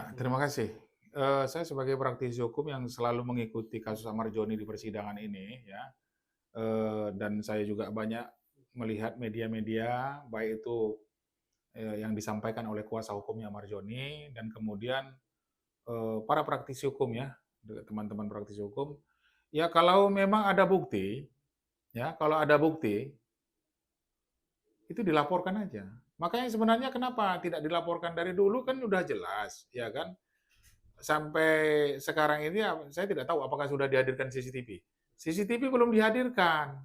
Ya, terima kasih. Saya sebagai praktisi hukum yang selalu mengikuti kasus Ahmad Joni di persidangan ini, ya, dan saya juga banyak melihat media-media, baik itu yang disampaikan oleh kuasa hukumnya Ahmad Joni, dan kemudian para praktisi hukum ya, teman-teman praktisi hukum. Ya, kalau memang ada bukti, ya, kalau ada bukti, itu dilaporkan aja. Makanya sebenarnya kenapa tidak dilaporkan dari dulu kan udah jelas, ya kan? Sampai sekarang ini saya tidak tahu apakah sudah dihadirkan CCTV. CCTV belum dihadirkan.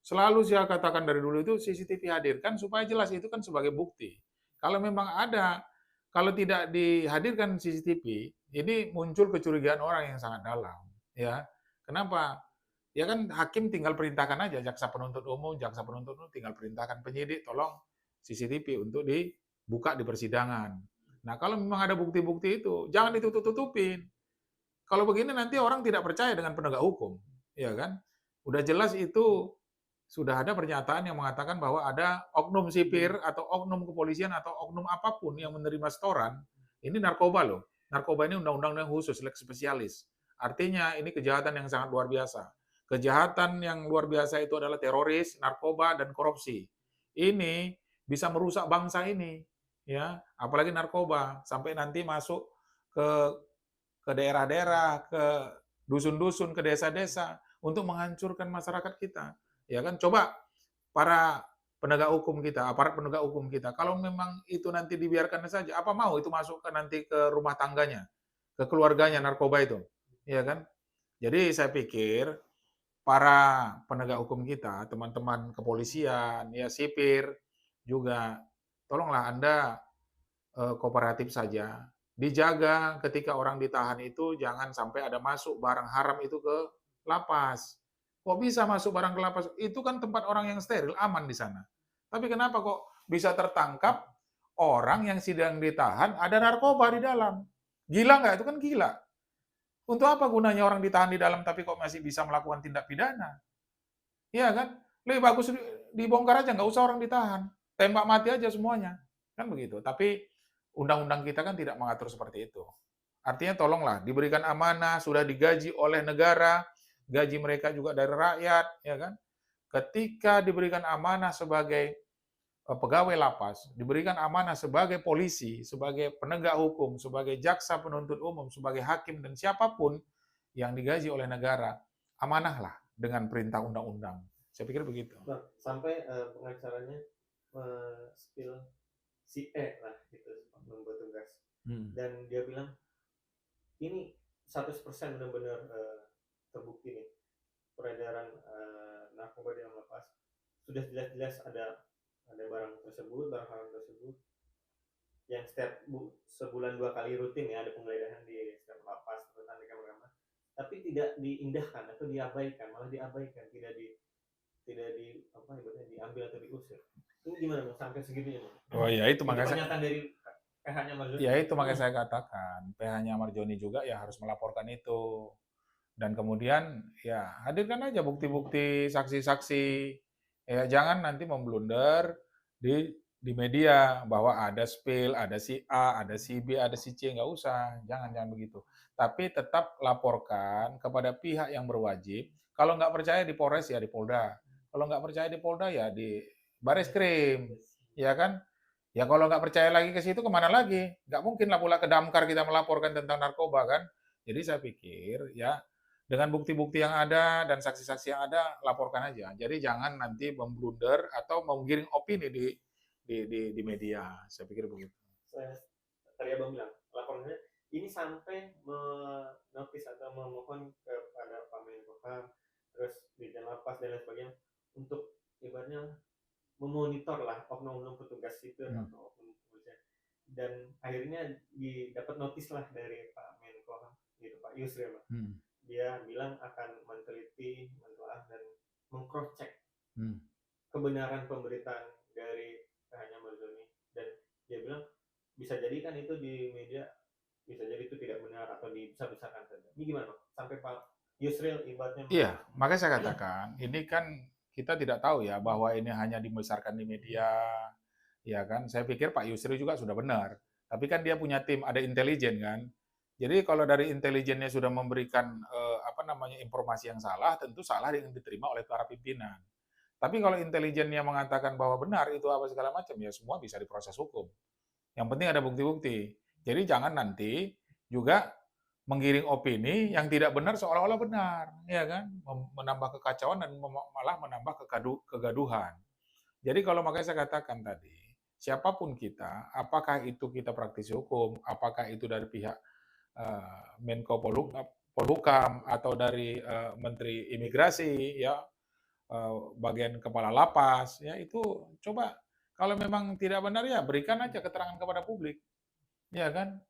Selalu saya katakan dari dulu itu CCTV hadirkan supaya jelas itu kan sebagai bukti. Kalau memang ada, kalau tidak dihadirkan CCTV, ini muncul kecurigaan orang yang sangat dalam. Ya, kenapa? Ya kan hakim tinggal perintahkan aja jaksa penuntut umum tinggal perintahkan penyidik tolong CCTV untuk dibuka di persidangan. Nah, kalau memang ada bukti-bukti itu, jangan ditutup-tutupin. Kalau begini nanti orang tidak percaya dengan penegak hukum, ya kan? Udah jelas itu sudah ada pernyataan yang mengatakan bahwa ada oknum sipir atau oknum kepolisian atau oknum apapun yang menerima setoran, ini narkoba loh. Narkoba ini undang-undang khusus, lex spesialis. Artinya ini kejahatan yang sangat luar biasa. Kejahatan yang luar biasa itu adalah teroris, narkoba, dan korupsi. Ini bisa merusak bangsa ini, ya, apalagi narkoba sampai nanti masuk ke daerah-daerah, ke dusun-dusun, ke desa-desa untuk menghancurkan masyarakat kita. Ya kan? Coba para penegak hukum kita, aparat penegak hukum kita, kalau memang itu nanti dibiarkan saja, apa mau itu masuk ke nanti ke rumah tangganya, ke keluarganya narkoba itu, ya kan? Jadi saya pikir para penegak hukum kita, teman-teman kepolisian, ya sipir juga, tolonglah Anda kooperatif saja. Dijaga ketika orang ditahan itu jangan sampai ada masuk barang haram itu ke lapas. Kok bisa masuk barang ke lapas? Itu kan tempat orang yang steril, aman di sana. Tapi kenapa kok bisa tertangkap orang yang sedang ditahan ada narkoba di dalam? Gila nggak? Itu kan gila. Untuk apa gunanya orang ditahan di dalam tapi kok masih bisa melakukan tindak pidana? Iya kan? Lebih bagus dibongkar aja, nggak usah orang ditahan. Tembak mati aja semuanya. Kan begitu. Tapi undang-undang kita kan tidak mengatur seperti itu. Artinya tolonglah diberikan amanah, sudah digaji oleh negara, gaji mereka juga dari rakyat, ya kan? Ketika diberikan amanah sebagai pegawai lapas, diberikan amanah sebagai polisi, sebagai penegak hukum, sebagai jaksa penuntut umum, sebagai hakim dan siapapun yang digaji oleh negara, amanahlah dengan perintah undang-undang. Saya pikir begitu. Bang, sampai pengacaranya spill si E lah gitu membuat tugas. Dan dia bilang ini 100% benar-benar terbukti nih peredaran narkoba di dalam lapas. Sudah jelas-jelas ada barang tersebut, barang haram tersebut yang setiap sebulan 2 kali rutin ya ada penggeledahan di setiap lapas terus ada kamar-kamar. Tapi tidak diindahkan atau diabaikan, malah diabaikan, tidak di apa ibaratnya diambil atau diusir. Ini gimana Bang sampai segitunya Bang? Oh ya itu Itu makanya pernyataan dari PH-nya Mas ya Joni. itu makanya saya katakan PH-nya Marjoni juga ya harus melaporkan itu dan kemudian ya hadirkan aja bukti-bukti saksi-saksi ya jangan nanti memblunder di media bahwa ada spill, ada si A, ada si B, ada si C nggak usah jangan begitu tapi tetap laporkan kepada pihak yang berwajib kalau nggak percaya di Polres ya di Polda kalau nggak percaya di Polda ya di Bareskrim ya kan. Ya kalau nggak percaya lagi ke situ kemana lagi? Nggak mungkin lah pula ke Damkar kita melaporkan tentang narkoba kan. Jadi saya pikir ya dengan bukti-bukti yang ada dan saksi-saksi yang ada laporkan aja. Jadi jangan nanti memblunder atau menggiring opini di media. Saya pikir begitu. Saya tadi Abang bilang laporannya ini sampai menotis atau memohon kepada Pak Menkumham terus di lapas dan lain sebagainya untuk ibaratnya memonitor lah oknum-oknum petugas sipil atau oknum kepolisian dan akhirnya dapat notis lah dari Pak Menkumham gitu Pak Yusril Pak. Dia bilang akan meneliti, menelaah dan mengcross check kebenaran pemberitaan dari hanya Marzoni dan dia bilang bisa jadi kan itu di media bisa jadi itu tidak benar atau dibesar-besarkan saja. Ini gimana Pak? Sampai Pak Yusril ibaratnya Iya, makanya saya katakan ini kan kita tidak tahu ya bahwa ini hanya dibesarkan di media, ya kan. Saya pikir Pak Yusri juga sudah benar. Tapi kan dia punya tim, ada intelijen kan. Jadi kalau dari intelijennya sudah memberikan informasi yang salah, tentu salah yang diterima oleh para pimpinan. Tapi kalau intelijennya mengatakan bahwa benar itu apa segala macam, ya semua bisa diproses hukum. Yang penting ada bukti-bukti. Jadi jangan nanti juga menggiring opini yang tidak benar seolah-olah benar, ya kan? Menambah kekacauan dan malah menambah kegaduhan. Jadi kalau makanya saya katakan tadi, siapapun kita, apakah itu kita praktisi hukum, apakah itu dari pihak Menko Polhukam atau dari Menteri Imigrasi, ya bagian kepala lapas, ya itu coba kalau memang tidak benar ya berikan aja keterangan kepada publik, ya kan?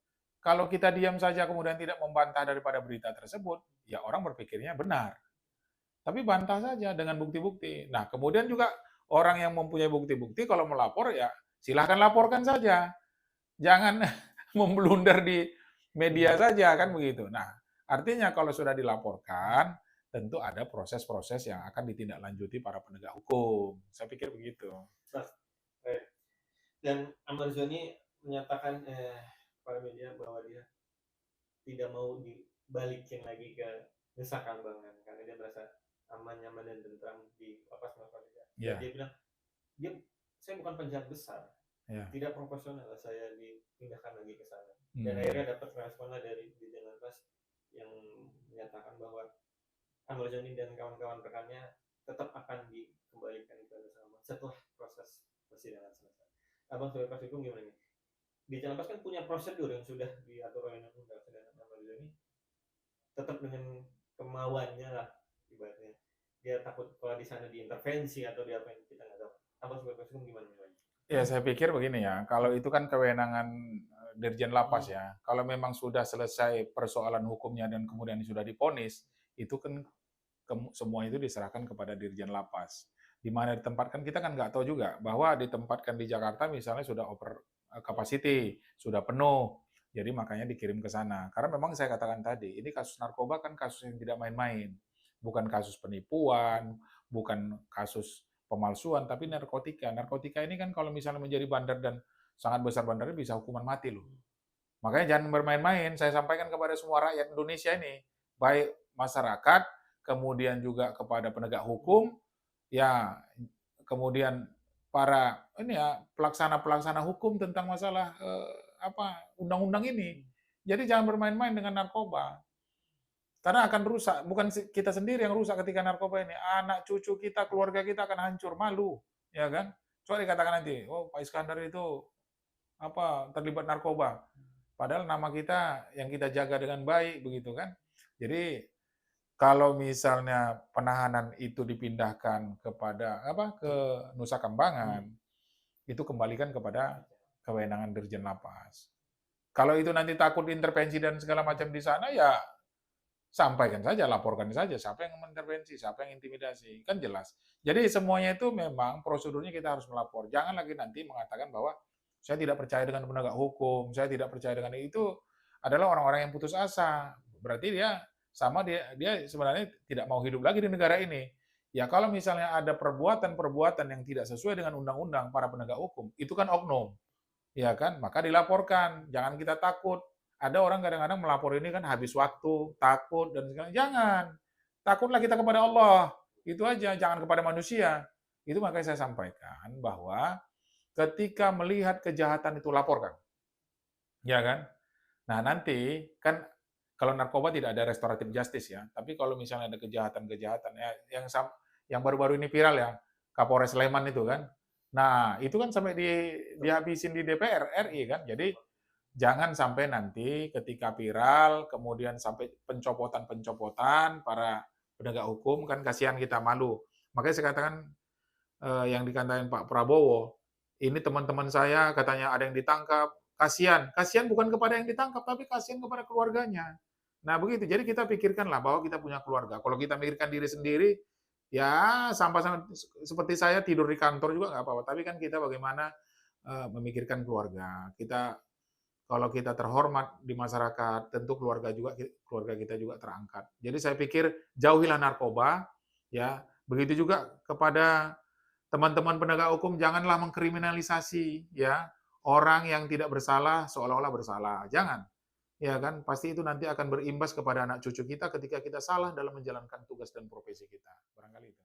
Kalau kita diam saja kemudian tidak membantah daripada berita tersebut, ya orang berpikirnya benar. Tapi bantah saja dengan bukti-bukti. Nah, kemudian juga orang yang mempunyai bukti-bukti kalau melapor ya silahkan laporkan saja. Jangan memblunder di media saja kan begitu. Nah, artinya kalau sudah dilaporkan tentu ada proses-proses yang akan ditindaklanjuti para penegak hukum. Saya pikir begitu. Nah, dan Ahmad Zoni menyatakan kepada media bahwa dia tidak mau dibalikin lagi ke Nusa Kambangan karena dia merasa aman, nyaman, dan tentram di lapas Narkotika. Yeah. Dia bilang, saya bukan penjahat besar, tidak proporsional saya dipindahkan lagi ke sana. Dan akhirnya dapat responnya dari Dirjen Lapas yang menyatakan bahwa Ahmad Zoni dan kawan-kawan rekannya tetap akan dikembalikan ke Nusa Kambangan setelah proses persidangan selesai. Abang sebagai praktisi hukum gimana nih? Dirjen Lapas kan punya prosedur yang sudah diatur oleh undang-undang, sedangkan Ahmad Zoni tetap dengan kemauannya lah ibaratnya. Dia takut kalau di sana diintervensi atau diapain, kita nggak tahu. Abang sebagai praktisi hukum gimana nih? Ya saya pikir begini ya, kalau itu kan kewenangan Dirjen Lapas ya. Kalau memang sudah selesai persoalan hukumnya dan kemudian sudah diponis, itu kan semua itu diserahkan kepada Dirjen Lapas. Di mana ditempatkan kita kan nggak tahu juga bahwa ditempatkan di Jakarta misalnya sudah over capacity, sudah penuh. Jadi makanya dikirim ke sana. Karena memang saya katakan tadi, ini kasus narkoba kan kasus yang tidak main-main. Bukan kasus penipuan, bukan kasus pemalsuan, tapi narkotika. Narkotika ini kan kalau misalnya menjadi bandar dan sangat besar bandarnya bisa hukuman mati loh. Makanya jangan bermain-main. Saya sampaikan kepada semua rakyat Indonesia ini, baik masyarakat, kemudian juga kepada penegak hukum, ya kemudian para pelaksana hukum tentang masalah undang-undang ini. Jadi jangan bermain-main dengan narkoba. Karena akan rusak, bukan kita sendiri yang rusak ketika narkoba ini. Anak cucu kita, keluarga kita akan hancur, malu, ya kan? Coba dikatakan nanti, oh Pak Iskandar itu terlibat narkoba. Padahal nama kita yang kita jaga dengan baik begitu kan. Jadi kalau misalnya penahanan itu dipindahkan kepada ke Nusa Kambangan, itu kembalikan kepada kewenangan Dirjen Lapas. Kalau itu nanti takut intervensi dan segala macam di sana, ya sampaikan saja, laporkan saja siapa yang mengintervensi, siapa yang intimidasi, kan jelas. Jadi semuanya itu memang prosedurnya kita harus melapor. Jangan lagi nanti mengatakan bahwa saya tidak percaya dengan penegak hukum, saya tidak percaya dengan itu adalah orang-orang yang putus asa. Berarti dia sebenarnya tidak mau hidup lagi di negara ini. Ya kalau misalnya ada perbuatan-perbuatan yang tidak sesuai dengan undang-undang para penegak hukum, itu kan oknum. Ya kan? Maka dilaporkan, jangan kita takut. Ada orang kadang-kadang melapor ini kan habis waktu, takut dan segala. Jangan. Takutlah kita kepada Allah. Itu aja, jangan kepada manusia. Itu makanya saya sampaikan bahwa ketika melihat kejahatan itu laporkan. Ya kan? Nah, nanti kan kalau narkoba tidak ada restoratif justice ya, tapi kalau misalnya ada kejahatan-kejahatan yang baru-baru ini viral ya, Kapolres Sleman itu kan. Nah, itu kan sampai dihabisin di DPR RI kan. Jadi jangan sampai nanti ketika viral kemudian sampai pencopotan para penegak hukum, kan kasihan kita, malu. Makanya saya katakan yang dikatakan Pak Prabowo, ini teman-teman saya katanya ada yang ditangkap, kasihan bukan kepada yang ditangkap, tapi kasihan kepada keluarganya. Nah begitu, jadi kita pikirkanlah bahwa kita punya keluarga. Kalau kita mikirkan diri sendiri, ya sampai seperti saya tidur di kantor juga nggak apa-apa. Tapi kan kita bagaimana memikirkan keluarga. Kalau kita terhormat di masyarakat, tentu keluarga kita juga terangkat. Jadi saya pikir jauhilah narkoba, ya. Begitu juga kepada teman-teman penegak hukum, janganlah mengkriminalisasi ya orang yang tidak bersalah seolah-olah bersalah. Jangan. Ya kan? Pasti itu nanti akan berimbas kepada anak cucu kita ketika kita salah dalam menjalankan tugas dan profesi kita. Barangkali itu.